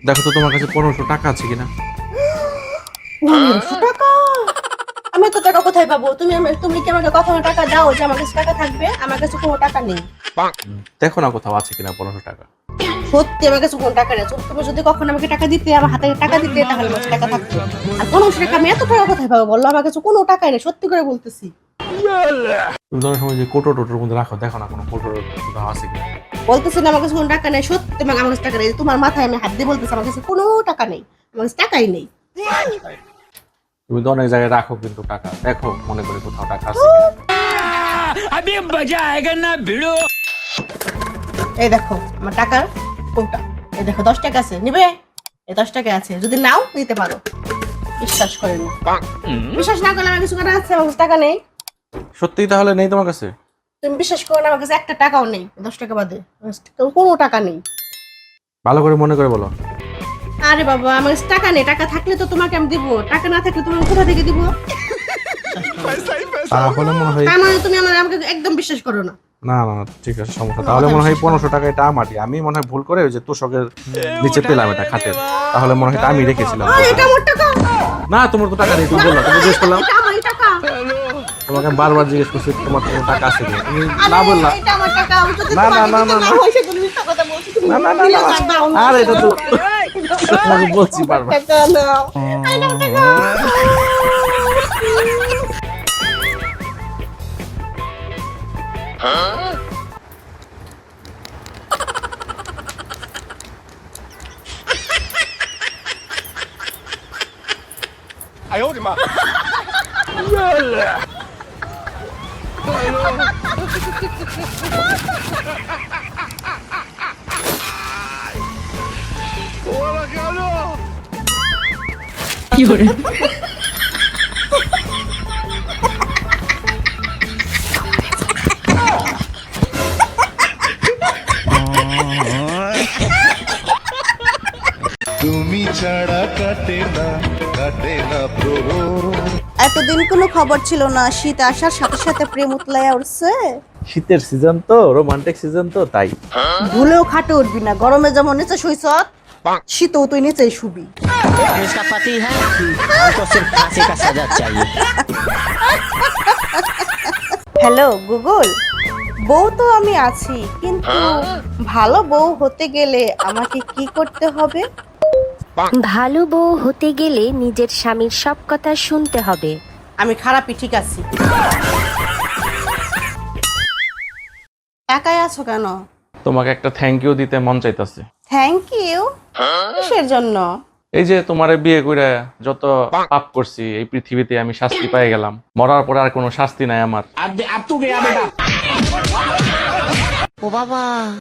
দেখো তো তোমার কাছে 1500 টাকা আছে কিনা। 1500 টাকা? আমি এত টাকা কোথায় পাবো? তুমি কি আমাকে কখনো টাকা দাও যে আমার কাছে টাকা থাকবে? আমার কাছে কোনো টাকা নেই। দেখো না কোথাও আছে কিনা 1500 টাকা। সত্যি আমার কাছে কোনো টাকা নেই। তুমি যদি কখনো আমাকে টাকা দিতে, আমার হাতে টাকা দিতে, তাহলে আমার কাছে টাকা থাকতো। আর 1500 টাকা আমি এত টাকা কোথায় পাবো বললো? আমার কাছে কোনো টাকাই নেই, সত্যি করে বলতেছি। তুমি ধরো সময় যে কোটো টোটোর মধ্যে রাখো, দেখো না কোনো কোটো কোথাও আছে কিনা। বলতেছি না আমার কাছে কোনো টাকা নেই, সত্যি আমার কাছে টাকা নেই। তোমার মাথায় আমি হাত দিয়ে বলতেছি আমার কাছে কোনো টাকা নেই, আমার কাছে টাকাই নেই। তুমি তো অনেক জায়গায় রাখো কিন্তু টাকা, দেখো মনে করে কোথাও টাকা আছে কিনা। अभी मजा आएगा ना भिड़ो। এই দেখো আমার টাকার কোনটা, এই দেখো 10 টাকা আছে, নিবে? এই 10 টাকা আছে, যদি নাও নিতে পারো। বিশ্বাস করেন না, বিশ্বাস না করলে আমার কিছু করার আছে, আমার কাছে টাকা নেই। সত্যি তাহলে নেই তোমার কাছে? তুমি বিশ্বাস করো না, আমার কাছে একটা টাকাও নেই, 10 টাকা বাদে আমার কাছে কোনো টাকা নেই। ভালো করে মনে করে বলো। আরে বাবা আমার কাছে টাকা নেই, টাকা থাকলে তো তোমাকে আমি দিব, টাকা না থাকলে তোমাকে কোথা থেকে দিব? তাহলে মনে হয় তার মানে তুমি আমাকে একদম বিশ্বাস করো না। না না না, ঠিক আছে সমস্যা। তাহলে মনে হয় 1500 টাকা এটা আমারই। আমি মনে হয় ভুল করে ওই যে তোষকের নিচে পেলাম এটা খাটের, তাহলে মনে হয় এটা আমি রেখেছিলাম। আরে এটা আমার টাকা, না তোমার তো টাকা নেই, তুমি বললা, তুমি জিজ্ঞেস করলাম, এটা আমারই টাকা। তোমাকে আমি বারবার জিজ্ঞেস করছি তোমার কোনো টাকা আছে কিনা, তুমি আরে না বললা। এটা আমার টাকা, আমি যদি না, না, তোমাকে না, দিতে না, না না। হয় সেগুলো মিথ্যা কথা বলছি, তুমি না না না দিলে না, না, দাও না। আর এটা তো তোমাকে বলছি বারবার। টাকা নাও, এই নাও টাকা। তুমি ছাড়া কাটে না প্রভু। এতদিন কোনো খবর ছিল না, শীত আসার সাথে সাথে প্রেম উতলাইয়া উঠছে। শীতের সিজন তো, রোমান্টিক সিজন তো, তাই। ভুলেও খাটে উঠবি না, গরমে যেমন নিচে শুইছ শীতেও তুই নিচেই শুবি। इसका पति है, हमको सिर्फ फांसी का सजा चाहिए। হ্যালো গুগল, বউ তো আমি আছি, কিন্তু ভালো বউ হতে গেলে আমাকে কি করতে হবে? ভালো বউ হতে গেলে নিজের স্বামীর সব কথা শুনতে হবে। আমি খারাপই, ঠিক আছি। একাই আছো কেন? তোমাকে একটা থ্যাংক ইউ দিতে মন চাইতেছে। Thank you? কিসের জন্য? এই যে তোমারে বিয়ে করে যত পাপ করছি এই পৃথিবীতে আমি শাস্তি পেয়ে গেলাম, মরার পর আর কোনো শাস্তি নাই আমার। अब तू गया बेटा।